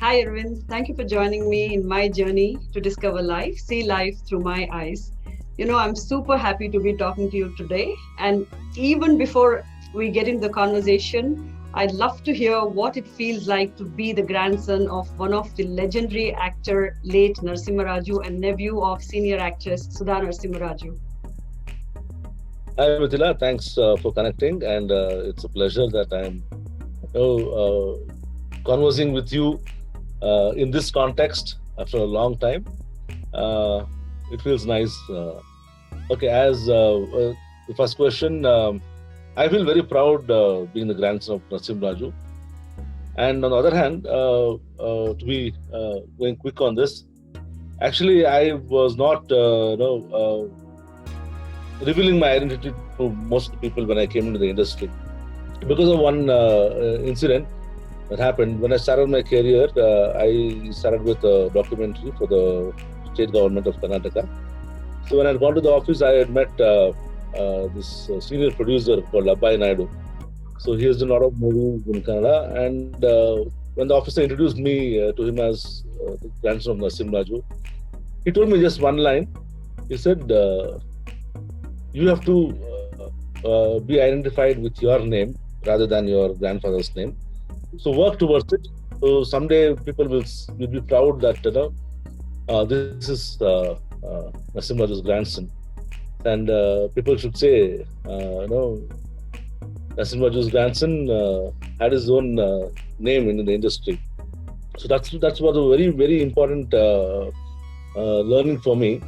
Hi, Aravind. Thank you for joining me in my journey to discover life, see life through my eyes. I'm super happy to be talking to you today. And even before we get into the conversation, I'd love to hear what it feels like to be the grandson of one of the legendary actor, late Narasimharaju, and nephew of senior actress Sudha Narasimharaju. Hi, Mithila. Thanks for connecting, and it's a pleasure that I'm conversing with you in this context after a long time. Uh, it feels nice. Okay, as the first question, I feel very proud being the grandson of Nasim Raju. And on the other hand, to be going quick on this, actually, I was not, revealing my identity to most of the people when I came into the industry because of one incident that happened when I started my career. I started with a documentary for the state government of Karnataka. So when I had gone to the office, I had met this senior producer called Labbai Naidu. So he has done a lot of movies in Kannada, and when the officer introduced me to him as the grandson of Nasim Raju, he told me just one line. He said, "You have to be identified with your name rather than your grandfather's name. So work towards it. So someday people will be proud that this is Nasim Raju's grandson, and people should say, Nasim Raju's grandson had his own name in the industry. So that's was a very very important learning for me.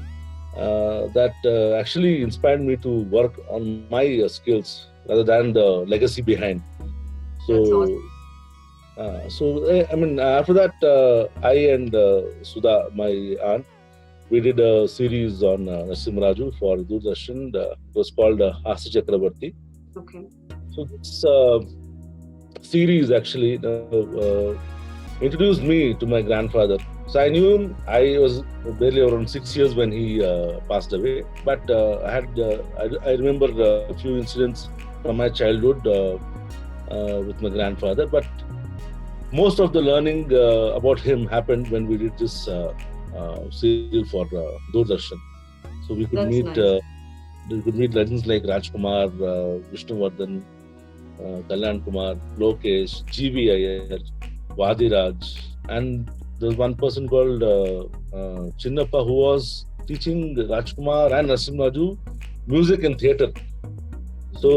That actually inspired me to work on my skills rather than the legacy behind. That's So awesome. I mean, after that, I and Sudha, my aunt, we did a series on Narasimharaju for Doordarshan. It was called Hasi Chakrabarti. Okay. So this series actually introduced me to my grandfather. So I knew him. I was barely around 6 years when he passed away. But I remember a few incidents from my childhood with my grandfather. But most of the learning about him happened when we did this serial for Doordarshan. So That's nice. we could meet legends like Rajkumar, Vishnuvardhan, Kalyan Kumar, Lokesh, G.V. Iyer, Vadiraj, and there's one person called Chinnappa who was teaching Rajkumar and Narasimhaju music and theatre. So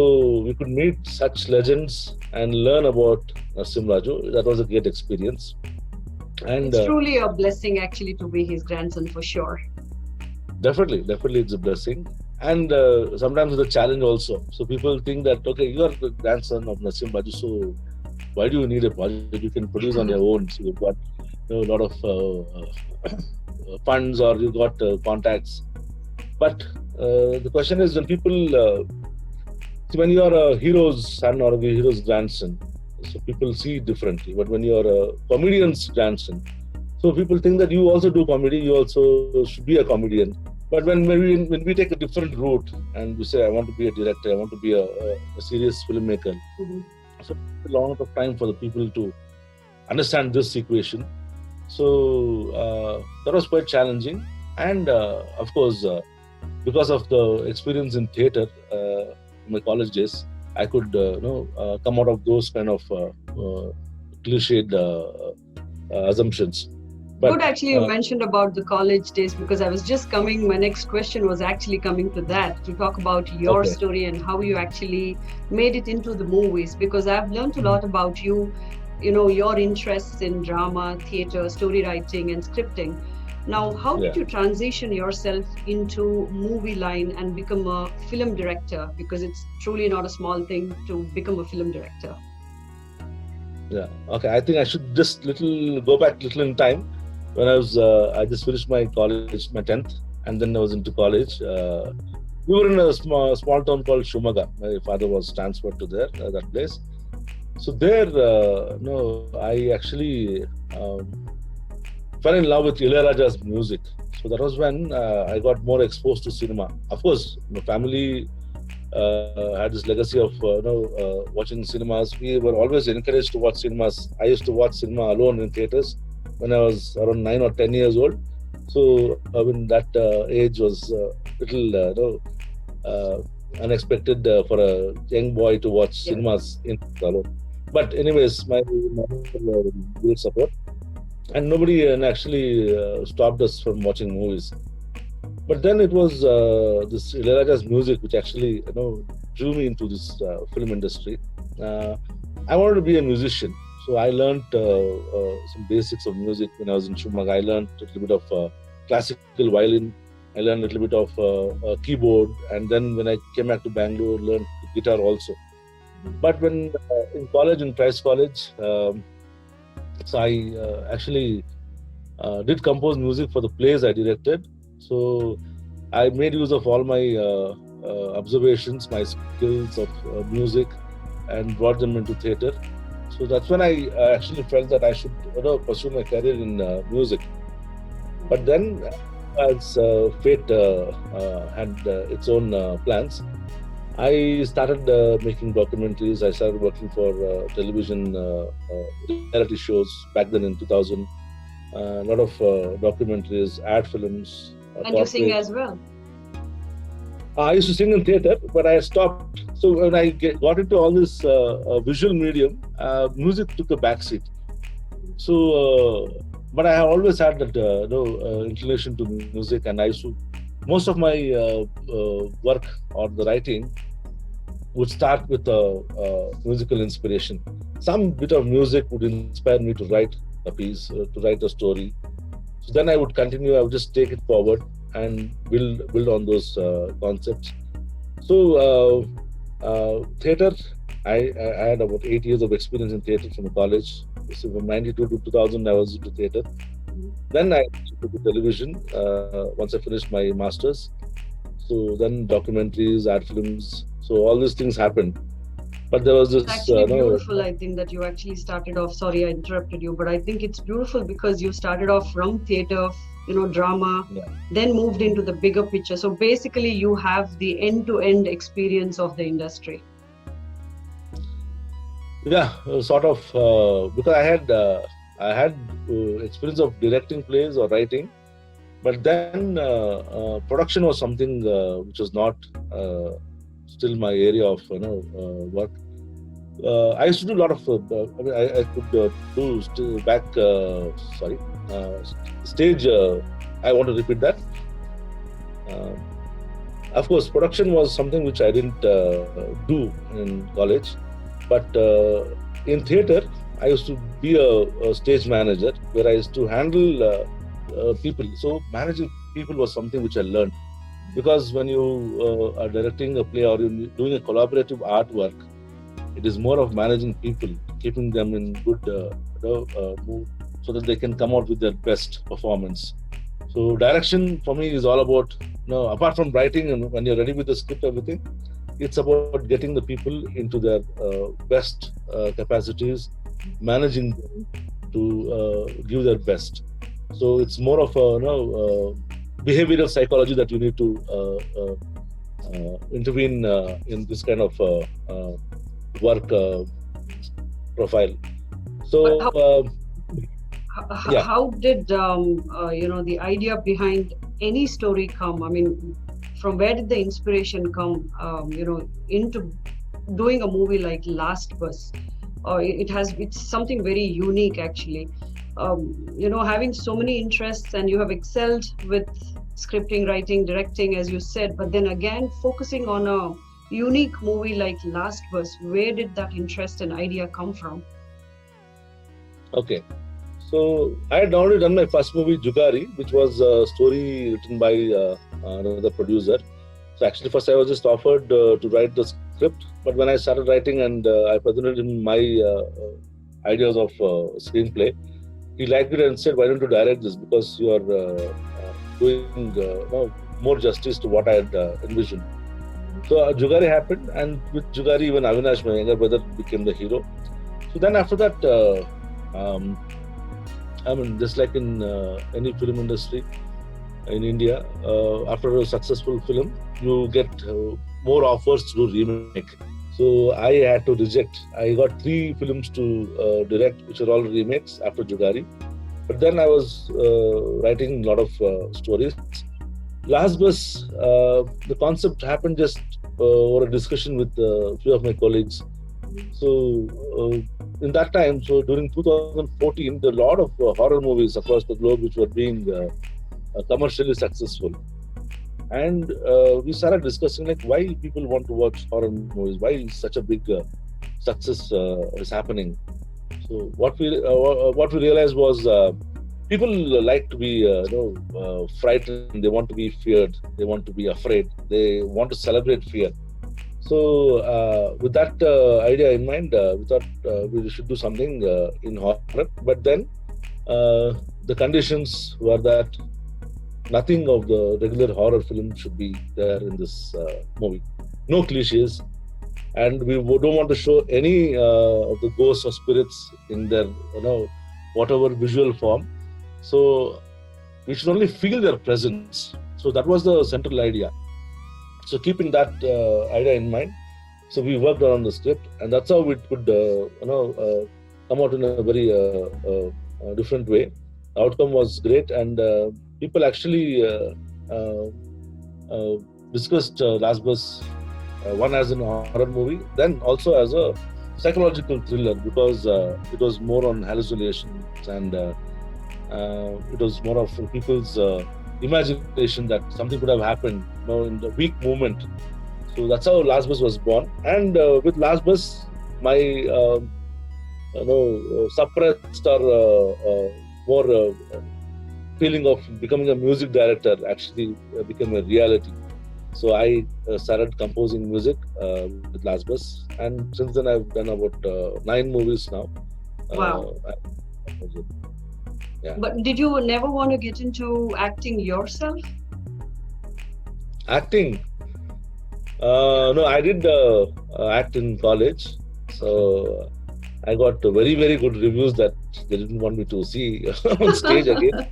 we could meet such legends and learn about Narasimhaju. That was a great experience. And It's truly a blessing actually to be his grandson for sure. definitely, it's a blessing. And sometimes it's a challenge also. So people think that okay, you are the grandson of Nasim Raju, so why do you need a project? You can produce on your own. So you've got a lot of funds or you got contacts. But the question is when people see when you are a hero's son or a hero's grandson, so people see it differently. But when you are a comedian's grandson, so people think that you also do comedy, you also should be a comedian. But when we take a different route and we say I want to be a director, I want to be a serious filmmaker, Mhm. so it's a lot of time for the people to understand this equation. So that was quite challenging, and of course, because of the experience in theatre, in my college days, I could come out of those kind of cliched assumptions. Good, But actually, you mentioned about the college days because I was just coming. My next question was actually coming to that to talk about your okay, story and how you actually made it into the movies. Because I've learned a lot about you, your interests in drama, theater, story writing, and scripting. Now, how yeah. did you transition yourself into movie line and become a film director? Because it's truly not a small thing to become a film director. Yeah. Okay. I think I should just little go back little in time. When I just finished my college, my 10th, and then I was into college. We were in a small town called Shumaga. My father was transferred to there, that place. So there, no, I actually fell in love with Ilayaraja's music. So that was when I got more exposed to cinema. Of course, my family had this legacy of watching cinemas. We were always encouraged to watch cinemas. I used to watch cinema alone in theaters. when I was around 9 or 10 years old. So I mean that age was little unexpected for a young boy to watch Yeah. cinemas in alone. But anyways, my mother gave support, and nobody actually stopped us from watching movies. But then it was this Ilayaraja's music which actually drew me into this film industry. Uh, I wanted to be a musician, so I learned some basics of music when I was in Shumaga. I learned a little bit of classical violin. I learned a little bit of keyboard, and then when I came back to Bangalore, learned guitar also. But when in college, in Price College, so I actually did compose music for the plays I directed. So I made use of all my observations, my skills of music, and brought them into theatre. So that's when I actually felt that I should pursue my career in music. But then, as fate had its own plans, I started making documentaries. I started working for television reality shows back then in 2000. A lot of documentaries, ad films, And you sing corporate. as well. I used to sing in theatre, but I stopped. So when I got into all this visual medium, music took a backseat. So, but I have always had that inclination to music, and I used to. Most of my work or the writing would start with a musical inspiration. Some bit of music would inspire me to write a piece, to write a story. So then I would continue. I would just take it forward and build on those concepts. So theatre, I had about 8 years of experience in theatre from college. So from 92 to 2000, I was into theatre. Then I took to television once I finished my masters. So then documentaries, ad films. So all these things happened. But there was this. It's actually beautiful, I think, that you actually started off. Sorry, I interrupted you, but I think it's beautiful because you started off from theatre, drama, then moved into the bigger picture. So basically, you have the end-to-end experience of the industry. Yeah, sort of. Because I had experience of directing plays or writing, but then production was something which was not still my area of work. I used to do a lot of. I could do back. Stage. I want to repeat that. Of course, production was something which I didn't do in college, but in theatre, I used to be a stage manager where I used to handle people. So managing people was something which I learned, because when you are directing a play or you're doing a collaborative artwork, it is more of managing people, keeping them in good mood, so that they can come out with their best performance. So direction for me is all about, apart from writing and when you're ready with the script, everything, it's about getting the people into their best capacities, managing them to give their best. So it's more of a behavioral psychology that you need to intervene in this kind of work profile. So how did the idea behind any story come? I mean, from where did the inspiration come? Into doing a movie like Last Bus. It's something very unique, actually. Having so many interests, and you have excelled with scripting, writing, directing, as you said, but then again focusing on a unique movie like Last Bus. Where did that interest and idea come from? Okay, so I had already done my first movie, Jugari, which was a story written by another producer. So actually, first I was just offered to write the script, but when I started writing and I presented him my ideas of screenplay, he liked it and said, "Why don't you direct this? Because you are doing more justice to what I had envisioned." So Jugari happened, and with Jugari, even Avinash, my younger brother, became the hero. So then after that, just like in any film industry in India, after a successful film, you get more offers to do remake. So I had to reject. I got 3 films to direct, which are all remakes after Jugari. But then I was writing a lot of stories. Last bus, the concept happened just over a discussion with a few of my colleagues. So in that time, so during 2014, there were a lot of horror movies across the globe which were being commercially successful. And we started discussing like why people want to watch horror movies, why such a big success is happening. So what we realized was people like to be frightened. They want to be feared. They want to be afraid. They want to celebrate fear. So with that idea in mind, we thought we should do something in horror. But then the conditions were that nothing of the regular horror film should be there in this movie. No cliches, and we don't want to show any of the ghosts or spirits in their whatever visual form. So we should only feel their presence. So that was the central idea. So keeping that idea in mind, so we worked on the script, and that's how it could come out in a very different way. The outcome was great, and people actually discussed Last Bus one as a horror movie, then also as a psychological thriller, because it was more on hallucinations, and it was more of people's imagination that something could have happened, in the weak moment. So that's how Last Bus was born. And with Last Bus, my suppressed or more feeling of becoming a music director actually became a reality. So I started composing music with Last Bus, and since then I've done about 9 movies now. Wow. Yeah. But did you never want to get into acting yourself? Acting? No, I did act in college. So I got very, very good reviews that they didn't want me to see on stage again.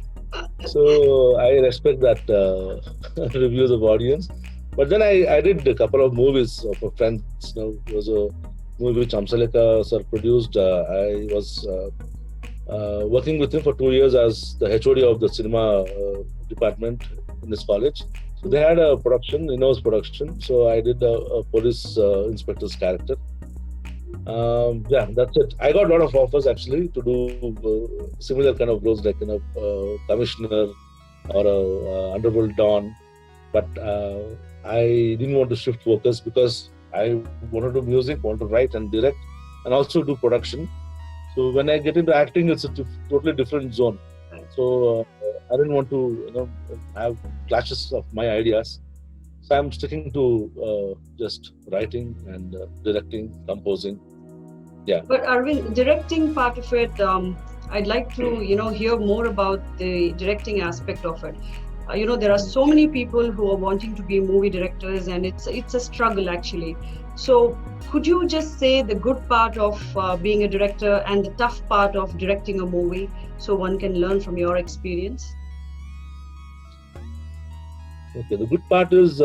So I respect that reviews of audience. But then I did a couple of movies for friends. There was a movie which Amsaleka sir produced. I was working with him for 2 years as the HOD of the cinema department in this college. So they had a production, in-house production. So I did a police inspector's character. Yeah, that's it. I got a lot of offers actually to do similar kind of roles, like commissioner or a underworld don. But I didn't want to shift focus because I wanted to do music, want to write and direct, and also do production. So when I get into acting, it's a totally different zone. So I didn't want to have clashes of my ideas. So I'm sticking to just writing and directing, composing. Yeah. But Arvind, directing part of it, I'd like to hear more about the directing aspect of it. There are so many people who are wanting to be movie directors, and it's a struggle actually. So could you just say the good part of being a director and the tough part of directing a movie, so one can learn from your experience? Okay, the good part is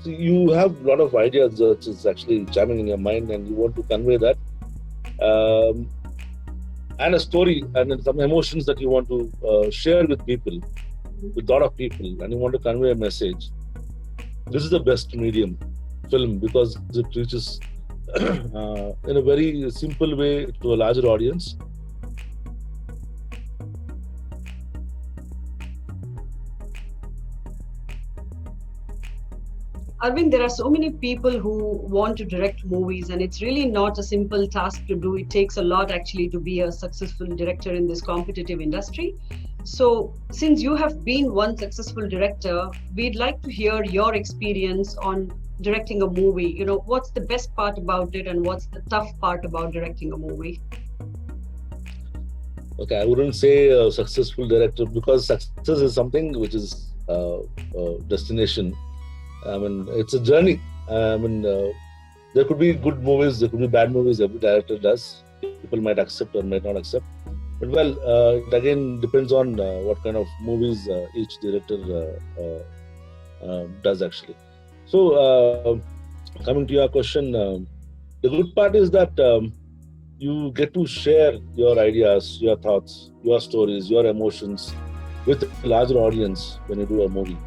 you have a lot of ideas that is actually jamming in your mind, and you want to convey that, and a story and some emotions that you want to share with people, with a lot of people, and you want to convey a message. This is the best medium, film, because it reaches in a very simple way to a larger audience. Arvind, there are so many people who want to direct movies, and it's really not a simple task to do. It takes a lot actually to be a successful director in this competitive industry. So, since you have been one successful director, we'd like to hear your experience on directing a movie. What's the best part about it, and what's the tough part about directing a movie? Okay, I wouldn't say a successful director, because success is something which is destination. I mean, it's a journey. There could be good movies, there could be bad movies. Every director does. People might accept or might not accept. But it again depends on what kind of movies each director does actually. So, coming to your question, the good part is that you get to share your ideas, your thoughts, your stories, your emotions with a larger audience when you do a movie.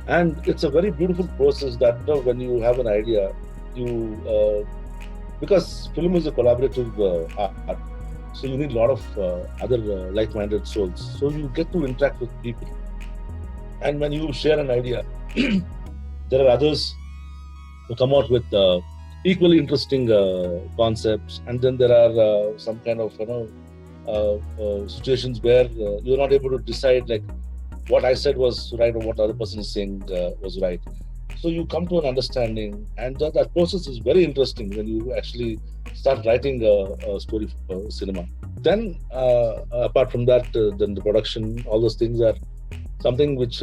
And it's a very beautiful process that when you have an idea, you because film is a collaborative art, so you need a lot of other like-minded souls. So you get to interact with people, and when you share an idea, there are others who come out with equally interesting concepts, and then there are some kind of situations where you're not able to decide like what I said was right or what the other person is saying was right. So you come to an understanding, and that process is very interesting when you actually start writing a story for cinema. Then, apart from that, then the production, all those things are something which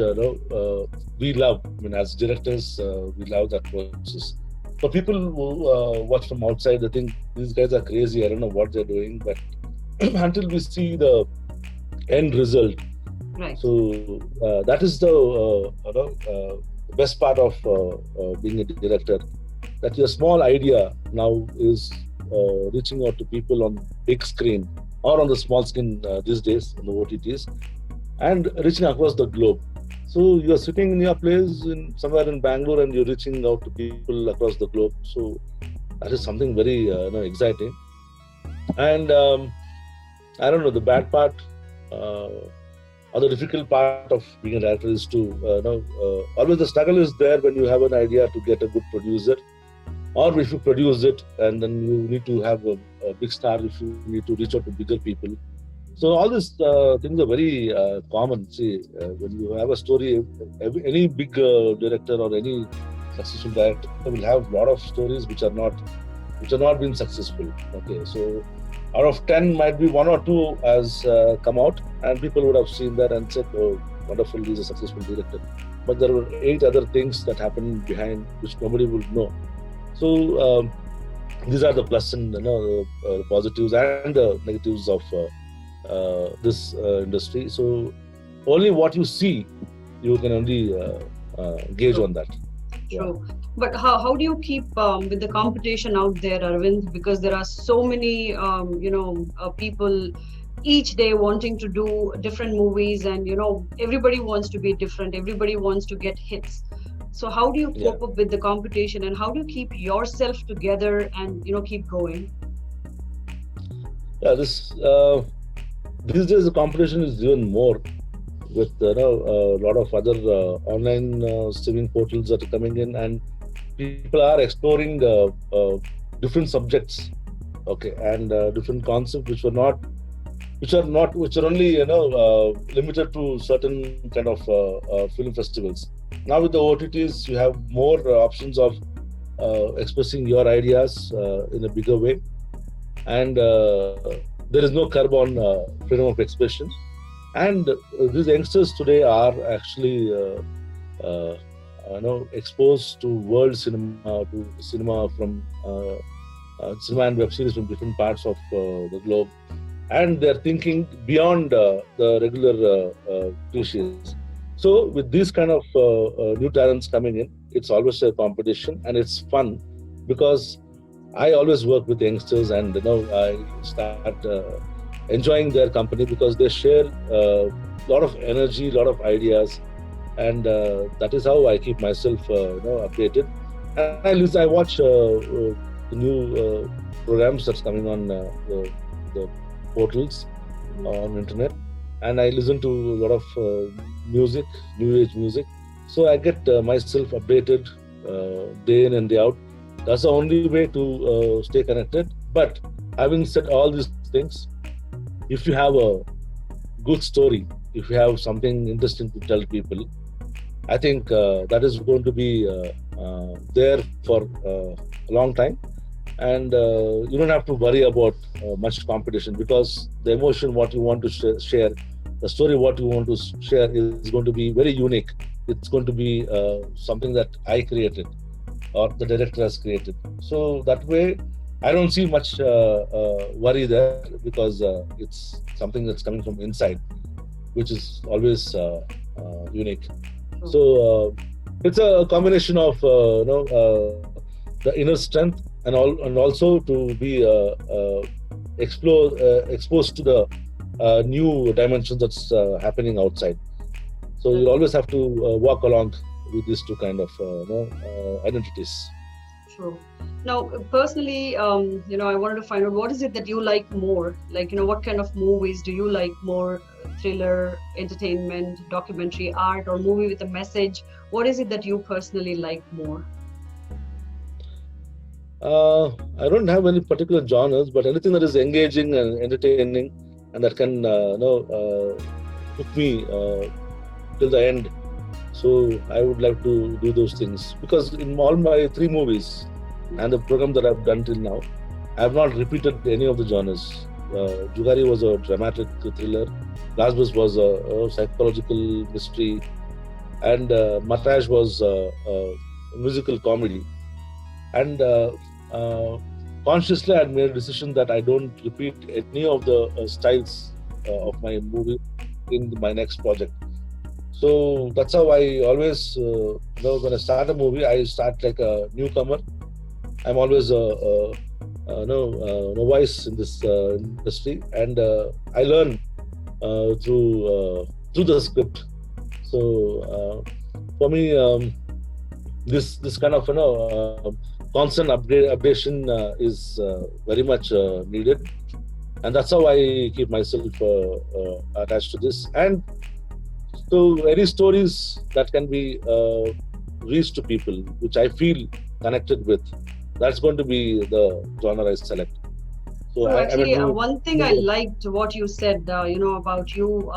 we love. I mean, as directors, we love that process. For people who watch from outside, they think these guys are crazy. I don't know what they're doing, but until we see the end result, Right. so that is the best part of being a director. That your small idea now is reaching out to people on big screen or on the small screen these days on the OTTs, and reaching across the globe. So you are sitting in your place in somewhere in Bangalore, and you're reaching out to people across the globe. So that is something very exciting. And I don't know, the bad part or the difficult part of being a director is to always the struggle is there when you have an idea to get a good producer, or if you produce it and then you need to have a big star, if you need to reach out to bigger people. So all these things are very common. See, when you have a story, any big director or any successful director will have a lot of stories which are not been successful. Okay, so out of 10 might be 1 or 2 has come out, and people would have seen that and said, "Oh, wonderful, he's a successful director." But there were 8 other things that happened behind which nobody would know. So these are the plus and positives and the negatives of this industry. So only what you see, you can only gauge on that. True. But how do you keep with the competition out there, Aravind? Because there are so many, people each day wanting to do different movies, and everybody wants to be different. Everybody wants to get hits. So how do you cope up with the competition, and how do you keep yourself together and keep going? Yeah, these days the competition is even more with a lot of other online streaming portals that are coming in, and people are exploring different subjects, okay, and different concepts which are only limited to certain kind of film festivals. Now with the OTTs, you have more options of expressing your ideas in a bigger way, and there is no curb on freedom of expression. And these youngsters today are actually exposed to world cinema, to cinema from cinema and web series from different parts of the globe, and they're thinking beyond the regular cliches. So with these kind of new talents coming in, it's always a competition, and it's fun because I always work with youngsters, and I start enjoying their company because they share a lot of energy, a lot of ideas, and that is how I keep myself updated. And I watch the new programs that's coming on the portals on internet, and I listen to a lot of music, new age music. So I get myself updated day in and day out. That's the only way to stay connected. But having said all these things, if you have a good story, if you have something interesting to tell people, I think that is going to be there for a long time. And you don't have to worry about much competition, because the emotion what you want to share, the story what you want to share is going to be very unique. It's going to be something that I created or the director has created. So that way, I don't see much worry there, because it's something that's coming from inside, which is always unique. So it's a combination of the inner strength and also to be exposed to the new dimensions that's happening outside. So you Right. always have to walk along with these two kind of identities. True. Now, personally, I wanted to find out what is it that you like more? Like, what kind of movies do you like more? Thriller, entertainment, documentary, art, or movie with a message? What is it that you personally like more? I don't have any particular genres, but anything that is engaging and entertaining and that can hook me till the end. So I would like to do those things because in all my three movies and the program that I've done till now, I have not repeated any of the genres. Jugari was a dramatic thriller. Last Bus was a psychological mystery, and Mataash was a musical comedy. And consciously, I had made a decision that I don't repeat any of the styles of my movie in my next project. So that's how I always, when I start a movie, I start like a newcomer. I'm always novice in this industry, and I learn through the script. So for me, this kind of constant updation is very much needed, and that's how I keep myself attached to this. And so any stories that can be reached to people, which I feel connected with, that's going to be the genre I select. So No, I actually, mean, one thing I liked what you said, about you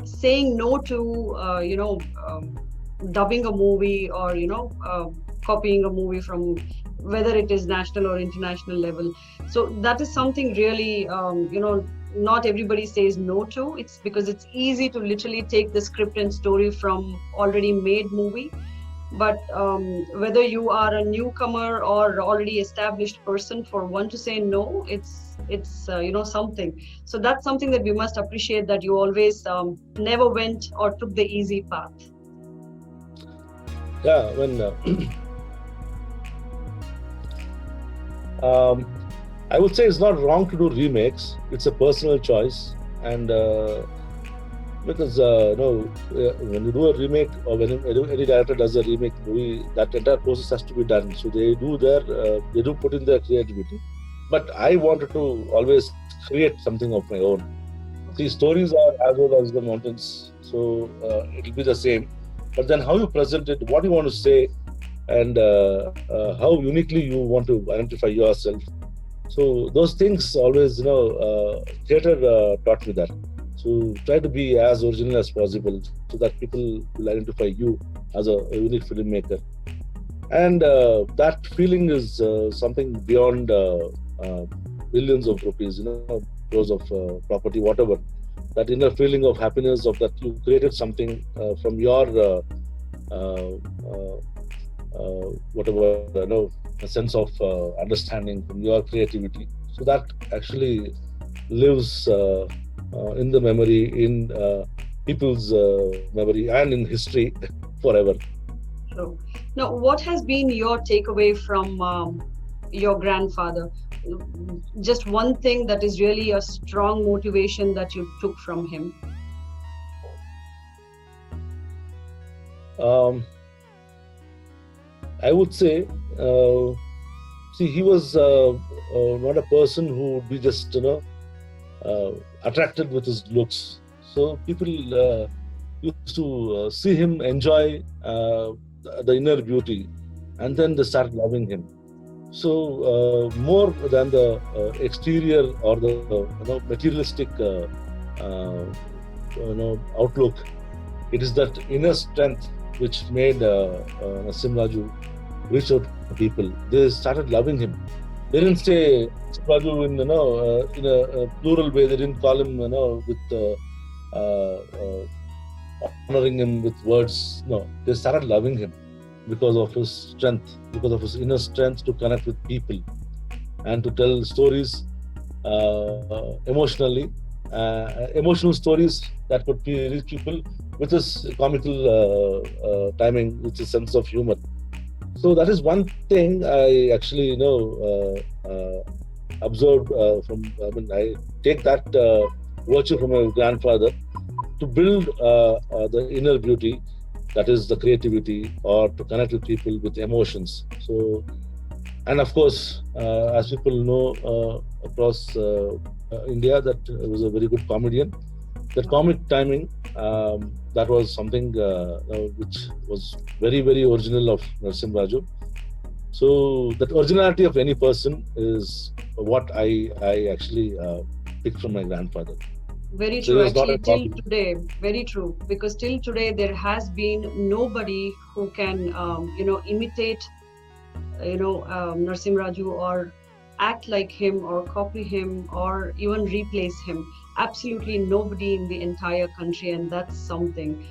saying no to, dubbing a movie or, copying a movie from whether it is national or international level. So that is something really, not everybody says no to. It's because it's easy to literally take the script and story from already made movie. But whether you are a newcomer or already established person, for one to say no, it's something. So that's something that we must appreciate, that you always never went or took the easy path. yeah, when um, I would say it's not wrong to do remakes. It's a personal choice, and because when you do a remake or when any director does a remake movie, that entire process has to be done. So they do put in their creativity. But I wanted to always create something of my own. See, stories are as old as the mountains, so it'll be the same. But then how you present it, what you want to say, and how uniquely you want to identify yourself. So those things always, theater taught me that. So try to be as original as possible so that people will identify you as a unique filmmaker. And that feeling is something beyond billions of rupees, crores of property, whatever. That inner feeling of happiness of that you created something from your whatever, a sense of understanding from your creativity. So that actually lives in the memory, in people's memory, and in history forever. So now, what has been your takeaway from your grandfather? Just one thing that is really a strong motivation that you took from him. Um, I would say, see, he was not a person who would be just, attracted with his looks. So people used to see him enjoy the inner beauty, and then they start loving him. So more than the exterior or the materialistic outlook, it is that inner strength which made Narasimharaju reach out to people. They started loving him. They didn't say Simbu in a plural way. They didn't call him with honoring him with words. No, they started loving him because of his strength, because of his inner strength to connect with people and to tell stories emotionally, emotional stories that could reach people with his comical timing, with his sense of humor. So that is one thing I actually observed I take that virtue from my grandfather to build the inner beauty, that is the creativity, or to connect with people with emotions. So, and of course, as people know across India, that was a very good comedian. The comic timing, that was something which was very, very original of Narasimharaju. So that originality of any person is what I actually picked from my grandfather. Very So he true. was not a Actually, till copy. today, very true. Because till today, there has been nobody who can, imitate, Narasimharaju or act like him or copy him or even replace him. Absolutely nobody in the entire country, and that's something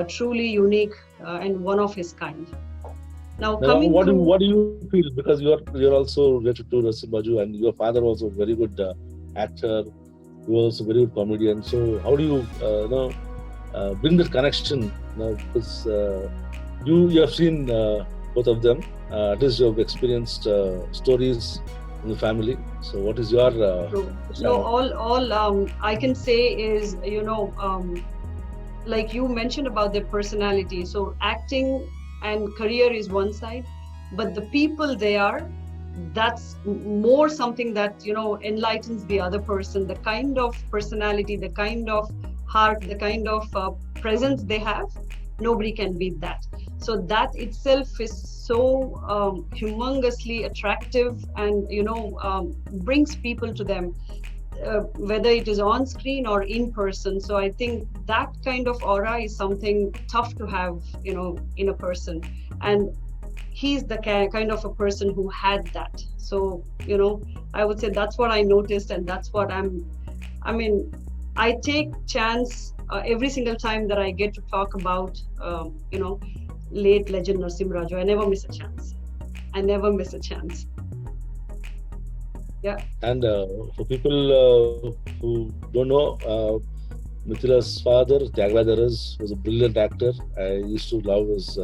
truly unique and one of his kind. Now, Now, coming to, what do you feel? Because you're also related to Narasimharaju, and your father was a very good actor. You were also a very good comedian. So how do you bring that connection? Because you have seen both of them. At least you have experienced stories in the family. So what is your no, understanding? all I can say is, like you mentioned about their personality. So acting and career is one side, but the people they are, that's more something that enlightens the other person. The kind of personality, the kind of heart, the kind of presence they have, nobody can beat that. So that itself is so humongously attractive, and brings people to them, whether it is on screen or in person. So I think that kind of aura is something tough to have, in a person. And he's the kind of a person who had that. So, I would say that's what I noticed, and that's what I mean, I take chance every single time that I get to talk about, late legend Narasimharaju. I never miss a chance. I never miss a chance. Yeah. And for people who don't know, Mithila's father, Tyagaraja, was a brilliant actor. I used to love his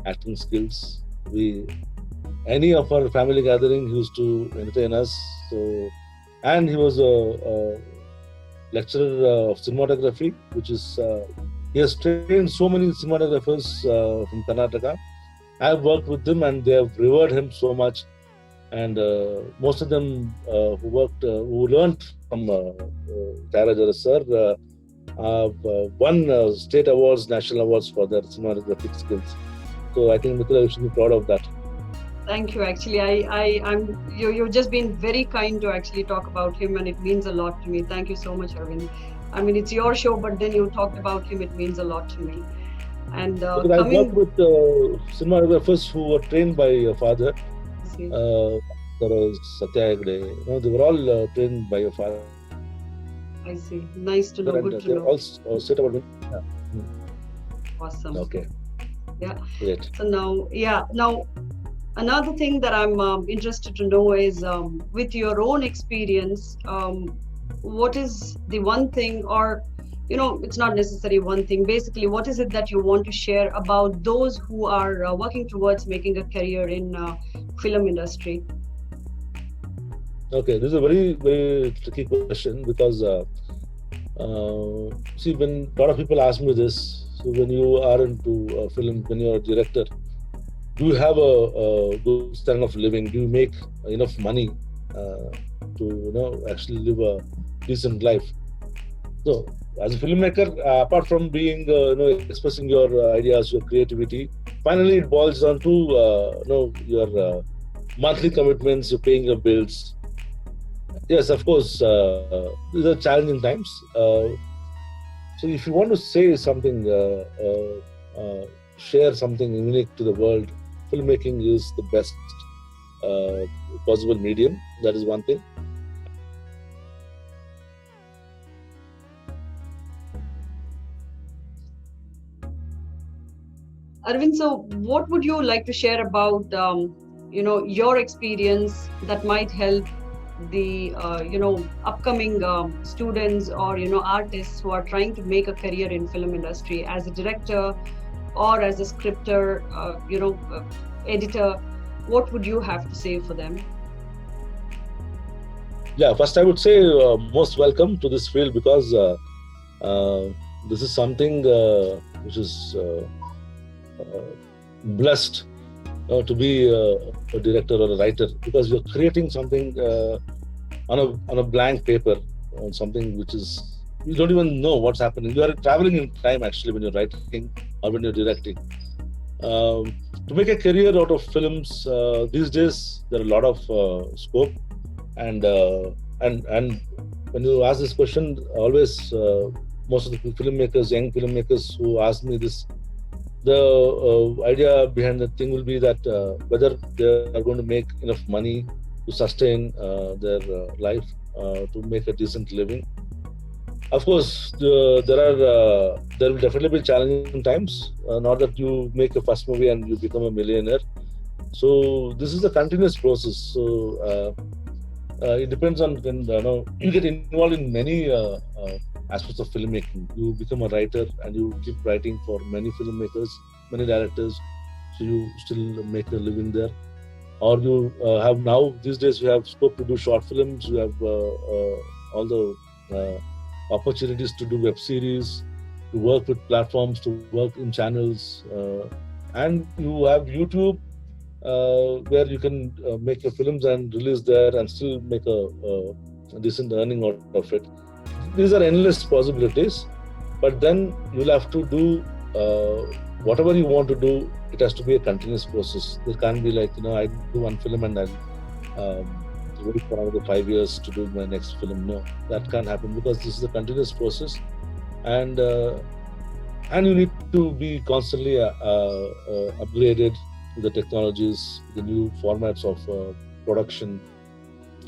acting skills. We any of our family gathering, he used to entertain us. So, and he was a lecturer of cinematography, which is he has trained so many cinematographers from Karnataka. I have worked with them, and they have revered him so much. And most of them who learned from Tyagaraja sir, have won state awards, national awards for their cinematographic skills. So I think Mithila, you should be proud of that. Thank you. Actually, you've just been very kind to actually talk about him, and it means a lot to me. Thank you so much, Aravind. I mean, it's your show, but then you talked about him. It means a lot to me. And Because I worked with cinematographers who were trained by your father. There was Satya Hegde. They were all trained by your father. I see. Nice to know. And good to know. All set about me. Yeah. Awesome. Okay. Yeah. Great. So now another thing that I'm interested to know is, with your own experience, what is the one thing, or it's not necessarily one thing. Basically, what is it that you want to share about those who are working towards making a career in film industry? Okay, this is a very, very tricky question because see, when a lot of people ask me this, so when you are into film, when you are a director, do you have a good standard of living? Do you make enough money to actually live a decent life? So, as a filmmaker, apart from being expressing your ideas, your creativity, finally it boils down to your monthly commitments, you're paying your bills. Yes, of course, these are challenging times. So, if you want to say something, share something unique to the world, filmmaking is the best possible medium. That is one thing. Aravind, so what would you like to share about your experience that might help the upcoming students or artists who are trying to make a career in film industry as a director or as a scripter, editor? What would you have to say for them? Yeah, first I would say most welcome to this field because uh, this is something which is blessed to be a director or a writer because you're creating something on a blank paper, on something which is you don't even know what's happening. You are traveling in time actually when you're writing or when you're directing. Um, to make a career out of films these days, there are a lot of scope and when you ask this question, always most of the filmmakers, young filmmakers who ask me this, the idea behind the thing will be that whether they are going to make enough money to sustain their life, to make a decent living. Of course, there will definitely be challenging times. Not that you make a first movie and you become a millionaire. So this is a continuous process. So it depends on when you get involved in many aspects of filmmaking. You become a writer and you keep writing for many filmmakers, many directors. So you still make a living there, or you have now these days you have scope to do short films. You have all the opportunities to do web series, to work with platforms, to work in channels, and you have YouTube where you can make your films and release there and still make a decent earning out of it. These are endless possibilities, but then you'll have to do whatever you want to do. It has to be a continuous process. There can't be like I do one film and I'll wait for another 5 years to do my next film. No, that can't happen because this is a continuous process, and you need to be constantly upgraded with the technologies, the new formats of production,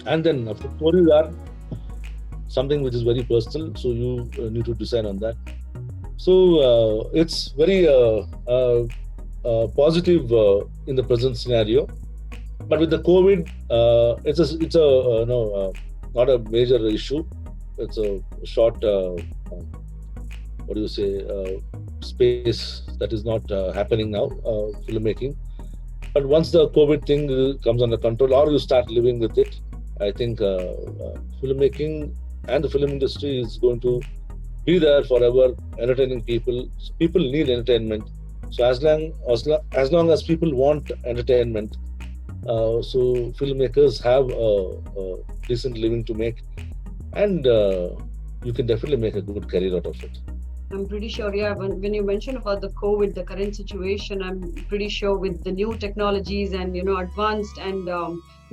and then of course stories are something which is very personal, so you need to decide on that. So it's very positive in the present scenario, but with the COVID, it's a no not a major issue. It's a short what do you say space that is not happening now, filmmaking. But once the COVID thing comes under control, or you start living with it, I think filmmaking and the film industry is going to be there forever, entertaining people. So people need entertainment. So as long as people want entertainment, so filmmakers have a decent living to make, and you can definitely make a good career out of it. I'm pretty sure, yeah. When you mentioned about the COVID, the current situation, I'm pretty sure with the new technologies and advanced and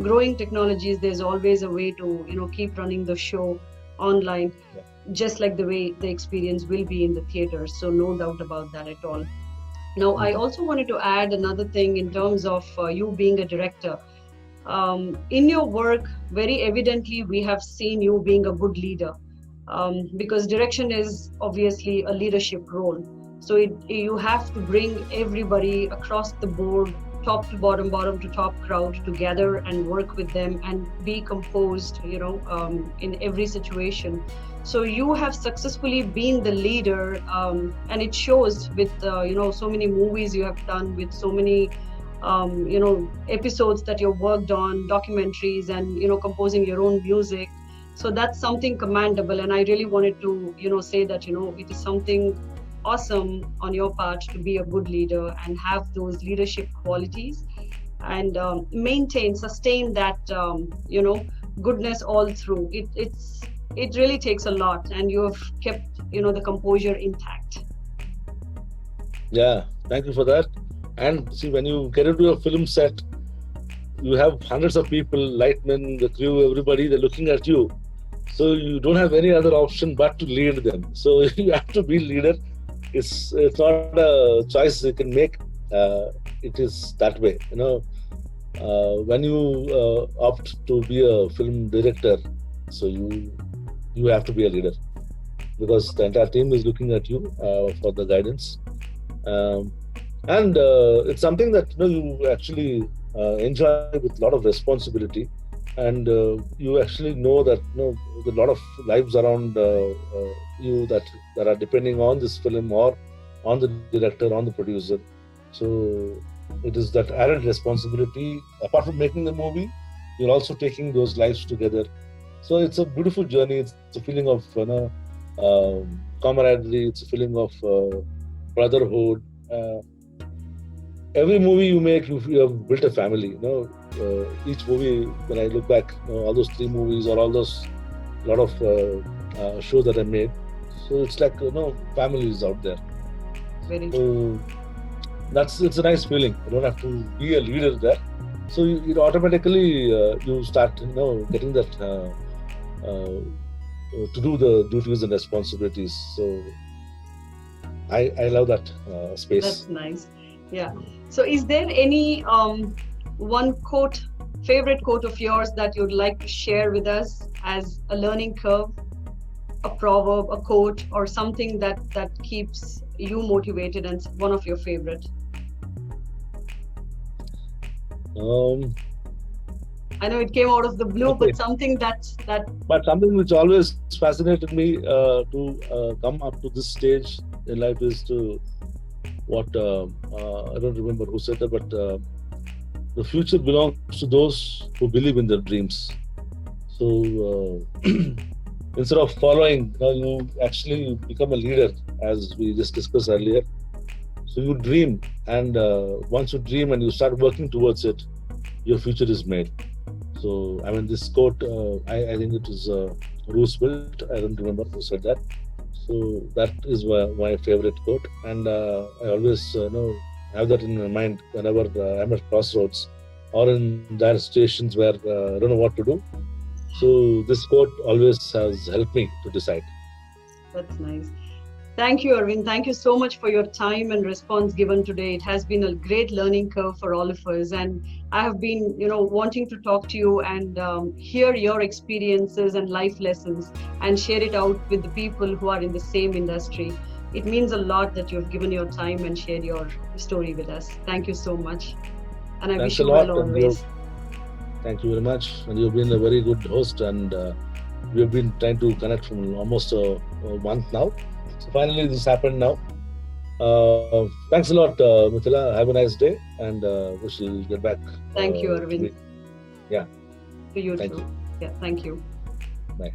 growing technologies, there's always a way to keep running the show online, Yeah. just like the way the experience will be in the theaters. So no doubt about that at all. Now, I Mhm. also wanted to add another thing in terms of you being a director. In your work, very evidently, we have seen you being a good leader, because direction is obviously a leadership role. So you have to bring everybody across the board, top to bottom, bottom to top crowd together and work with them and be composed, in every situation. So you have successfully been the leader, and it shows with so many movies you have done, with so many episodes that you've worked on, documentaries, and composing your own music. So that's something commendable, and I really wanted to say that it is something awesome on your part to be a good leader and have those leadership qualities, and sustain that goodness all through. It really takes a lot, and you have kept the composure intact. Yeah, thank you for that. And see, when you get into a film set, you have hundreds of people, lightmen, the crew, everybody, they're looking at you. So you don't have any other option but to lead them. So you have to be leader. It's not a choice you can make. It is that way. When you opt to be a film director, so you have to be a leader because the entire team is looking at you for the guidance. Um, and it's something that you actually enjoy with a lot of responsibility, and you actually know that there's a lot of lives around you that are depending on this film or on the director, on the producer. So it is that added responsibility. Apart from making the movie, you're also taking those lives together, So it's a beautiful journey. It's a feeling of camaraderie. It's a feeling of brotherhood. Every movie you make, you have built a family. Each movie, when I look back, all those 3 movies or all those lot of shows that I made. So it's like families out there. Very true. So it's a nice feeling. You don't have to be a leader there. So you automatically you start getting that to do the duties and responsibilities. So I love that space. That's nice. Yeah. So is there any one quote, favorite quote of yours that you'd like to share with us as a learning curve, a proverb, a quote, or something that keeps you motivated and one of your favorite? I know it came out of the blue, Okay. but something that. But something which always fascinated me to come up to this stage in life is to what I don't remember who said that, but the future belongs to those who believe in their dreams. So instead of following, you actually become a leader, as we just discussed earlier. So you dream, and once you dream and you start working towards it, your future is made. So I mean, this quote, I think it is Roosevelt. I don't remember who said that. So that is my favorite quote, and I always have that in my mind whenever I'm at crossroads or in dire stations where I don't know what to do. So this quote always has helped me to decide. That's nice. Thank you, Aravind. Thank you so much for your time and response given today. It has been a great learning curve for all of us. And I have been, wanting to talk to you and hear your experiences and life lessons and share it out with the people who are in the same industry. It means a lot that you've given your time and shared your story with us. Thank you so much. And I Thanks wish a you lot, well always. thank you very much. And you've been a very good host, and we have been trying to connect from almost a month now. So finally, this happened now. Thanks a lot, Mithila. Have a nice day, and we shall get back. Thank you, Aravind. Yeah. To you Thank too. you. Yeah, thank you. Bye.